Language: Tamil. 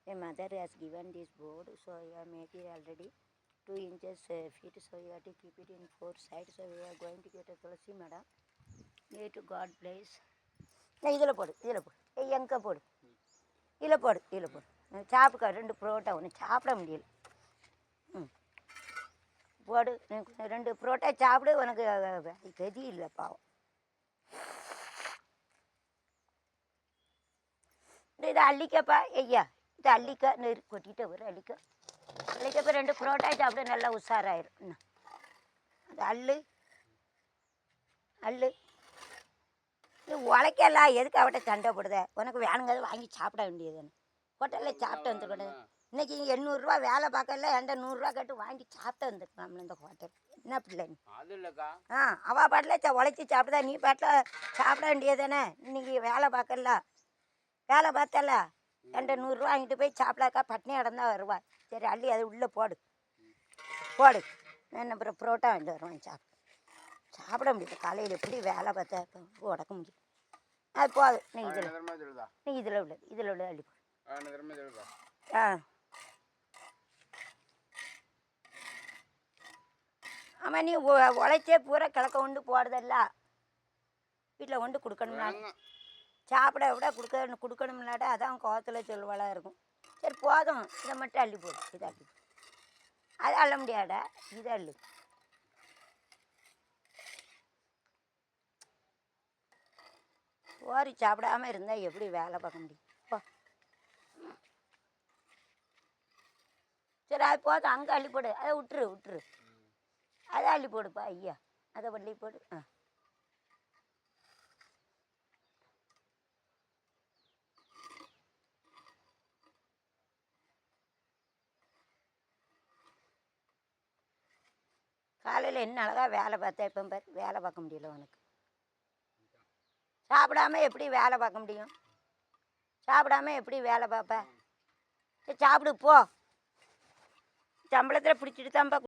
My mother has given this board, so I have made it already 2 inches feet, so you have to keep it in 4 sides. So we are going to get a tulsi madam. May to God bless. இதில் போடு எங்கே போடு இதில் போடு சாப்பிடுக்கா 2 புரோட்டா ஒன்று சாப்பிட முடியல. போடு 2 புரோட்டா சாப்பிடு, உனக்கு கதி இல்லை பாவம். இதை அள்ளிக்கப்பா ஐயா, இது அள்ளிக்க கொட்டிட்டு வரும். அள்ளிக்கப்போ 2 புரோட்டா சாப்பிட நல்லா உஷாராயிரும். அது அள்ளு இது உழைக்கலாம். எதுக்கு அவட்ட சண்டை போடுத? உனக்கு வேணுங்கிறத வாங்கி சாப்பிட வேண்டியதுன்னு ஹோட்டலில் சாப்பிட்டு வந்துருக்கணும். இன்றைக்கி 800 வேலை பார்க்கல, என்கிட்ட 100 கேட்டு வாங்கி சாப்பிட்டு வந்துருக்கலாம் இந்த ஹோட்டல். என்ன பிள்ளை நீ? அவள் பாட்டில் உழைச்சி சாப்பிட்டா நீ பாட்டில் சாப்பிட வேண்டியது தானே. இன்றைக்கி வேலை பார்க்கல, வேலை பார்த்தல, என்கிட்ட 100 வாங்கிட்டு போய் சாப்பிடாக்கா பட்னி இடந்தான் வருவா. சரி அள்ளி அது உள்ளே போடு. நான் அப்புறம் புரோட்டா வாங்கிட்டு வருவேன். சாப்பிட முடியல. காலையில் எப்படி வேலை பார்த்தா உடக்க முடியும். அது போதும். நீ இதில் உள்ளது அள்ளி போடு. ஆமாம், நீ உழைச்சே பூரா கிழக்க கொண்டு போடுறதில்ல, வீட்டில் கொண்டு கொடுக்கணும்னா சாப்பிட விட கொடுக்கணும்னாடா, அதான் கோவத்தில் சொல்லுவாளாக இருக்கும். சரி போதும், இதை மட்டும் அள்ளி போடு. இதை அள்ளி போடு. அதை அள்ள முடியாடா, இதை அள்ளு. ஓரி சாப்பிடாமல் இருந்தால் எப்படி வேலை பார்க்க முடியும்? சரி அது போதும், அங்கே அள்ளி போடு. அதை விட்டுரு. அதை அள்ளி போடுப்பா ஐயா, அதை அள்ளி போடு. காலையில் என்ன அழகாக வேலை பார்த்தா, இப்போ பாரு வேலை பார்க்க முடியல உனக்கு. சாப்பிடாம எப்படி வேலை பார்க்க முடியும்? சாப்பிடாம எப்படி வேலை பார்ப்ப? சாப்பிடு போ. சம்பளத்தில் பிடிச்சிட்டு தான்ப்பா